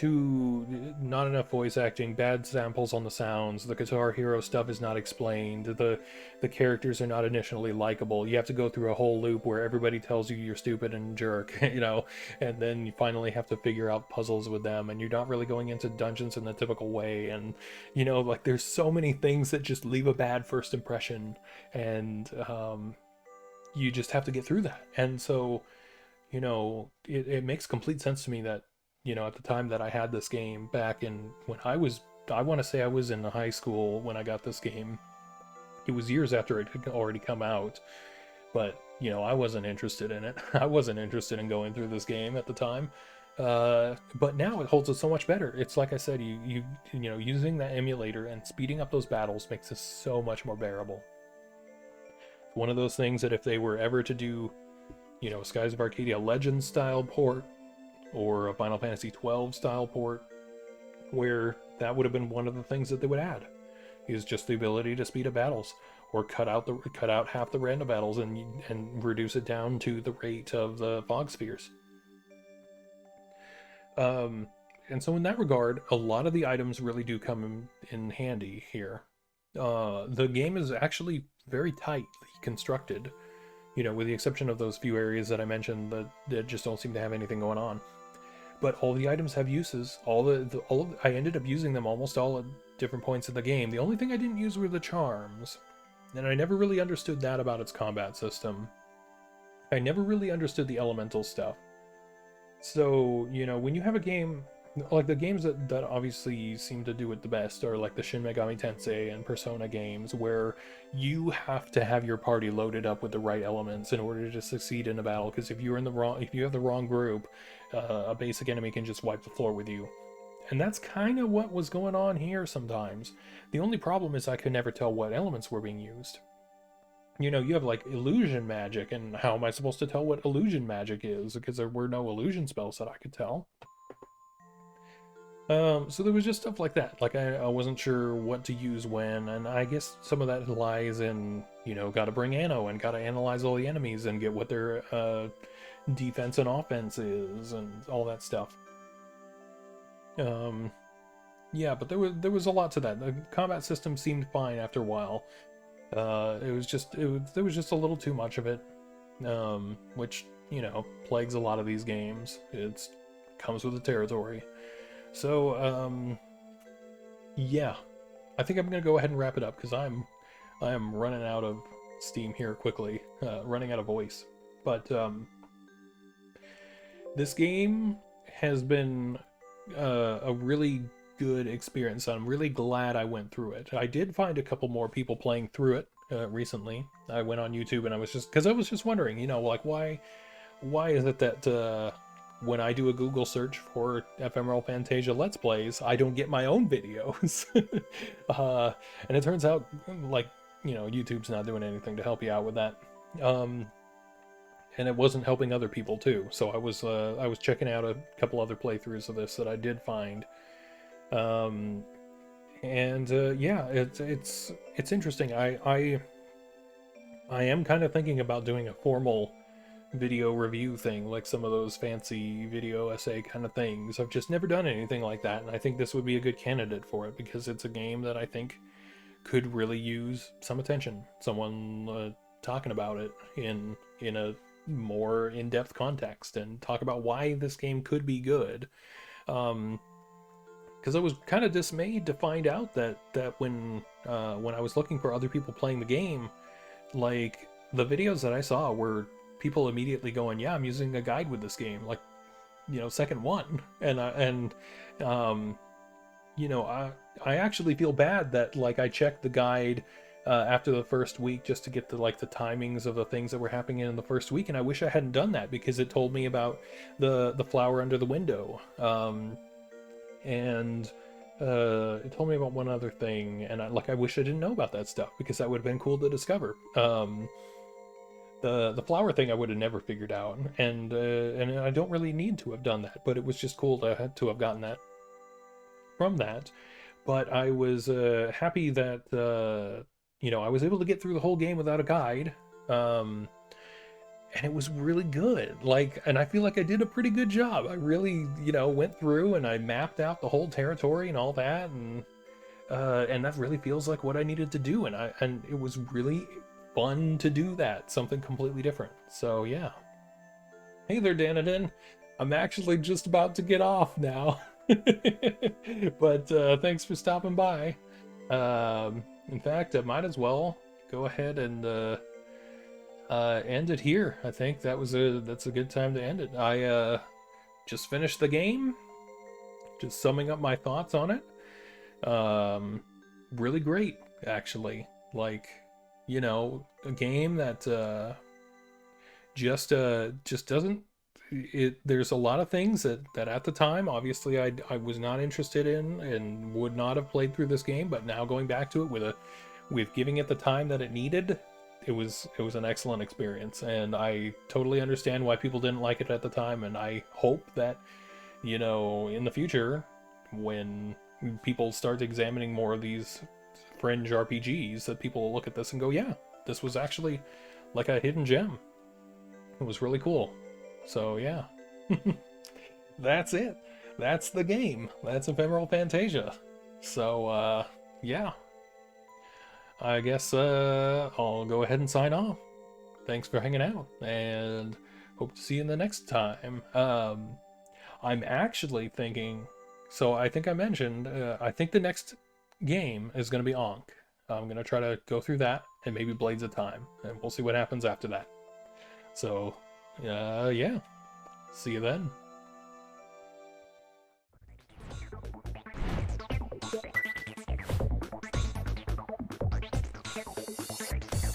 not enough voice acting, bad samples on the sounds, the Guitar Hero stuff is not explained, the characters are not initially likable. You have to go through a whole loop where everybody tells you you're stupid and jerk, and then you finally have to figure out puzzles with them, and you're not really going into dungeons in the typical way, and like, there's so many things that just leave a bad first impression, and you just have to get through that. And so, it makes complete sense to me that, at the time that I had this game back in when I want to say I was in high school when I got this game. It was years after it had already come out, but I wasn't interested in it. I wasn't interested in going through this game at the time. But now it holds it so much better. It's like I said, using that emulator and speeding up those battles makes this so much more bearable. One of those things that if they were ever to do, Skies of Arcadia Legends style port or a Final Fantasy 12 style port, where that would have been one of the things that they would add, is just the ability to speed up battles, or cut out half the random battles and reduce it down to the rate of the fog spheres. And so in that regard, a lot of the items really do come in handy here. The game is actually very tightly constructed, with the exception of those few areas that I mentioned that just don't seem to have anything going on. But all the items have uses. I ended up using them almost all at different points in the game. The only thing I didn't use were the charms, and I never really understood that about its combat system. I never really understood the elemental stuff. So, when you have a game, like the games that obviously seem to do it the best are like the Shin Megami Tensei and Persona games, where you have to have your party loaded up with the right elements in order to succeed in a battle, because if you have the wrong group, a basic enemy can just wipe the floor with you. And that's kind of what was going on here sometimes. The only problem is I could never tell what elements were being used. You have like illusion magic, and how am I supposed to tell what illusion magic is? Because there were no illusion spells that I could tell. So there was just stuff like that. Like I wasn't sure what to use when, and I guess some of that lies in, gotta bring Anno and gotta analyze all the enemies and get what their defense and offense is and all that stuff. Yeah, but there was a lot to that. The combat system seemed fine after a while. There was just a little too much of it, which plagues a lot of these games. It comes with the territory. So yeah, I think I'm gonna go ahead and wrap it up because I am running out of steam here quickly, running out of voice. But this game has been a really good experience. I'm really glad I went through it. I did find a couple more people playing through it recently. I went on YouTube and I was just wondering, like why is it that when I do a Google search for Ephemeral Fantasia Let's Plays, I don't get my own videos. And it turns out, like, YouTube's not doing anything to help you out with that. And it wasn't helping other people too. So I was checking out a couple other playthroughs of this that I did find. Yeah, it's interesting. I am kind of thinking about doing a formal video review thing, like some of those fancy video essay kind of things. I've just never done anything like that, and I think this would be a good candidate for it because it's a game that I think could really use some attention. Someone talking about it in a more in-depth context and talk about why this game could be good. Because I was kind of dismayed to find out that when I was looking for other people playing the game, like the videos that I saw were people immediately going, "Yeah, I'm using a guide with this game," like, second one, and I actually feel bad that like I checked the guide after the first week just to get the timings of the things that were happening in the first week, and I wish I hadn't done that because it told me about the flower under the window. And it told me about one other thing, and I wish I didn't know about that stuff because that would have been cool to discover. The flower thing I would have never figured out, and I don't really need to have done that, but it was just cool to have gotten that from that. But I was happy that I was able to get through the whole game without a guide. And it was really good. And I feel like I did a pretty good job. I really, went through and I mapped out the whole territory and all that, and that really feels like what I needed to do, and it was really fun to do that, something completely different. So yeah. Hey there, Danadin. I'm actually just about to get off now. But thanks for stopping by. In fact, I might as well go ahead and end it here. I think that's a good time to end it. I just finished the game. Just summing up my thoughts on it. Really great, actually. Like, a game that just doesn't it. There's a lot of things that at the time, obviously, I was not interested in and would not have played through this game. But now going back to it with giving it the time that it needed, it was an excellent experience, and I totally understand why people didn't like it at the time, and I hope that in the future, when people start examining more of these fringe RPGs, that people will look at this and go, yeah, this was actually like a hidden gem. It was really cool. So yeah, that's it. That's the game. That's Ephemeral Fantasia. So yeah, I guess I'll go ahead and sign off. Thanks for hanging out, and hope to see you in the next time. I'm actually thinking, so I think I mentioned, I think the next game is going to be Ankh. I'm going to try to go through that and maybe Blades of Time, and we'll see what happens after that. So, yeah, see you then.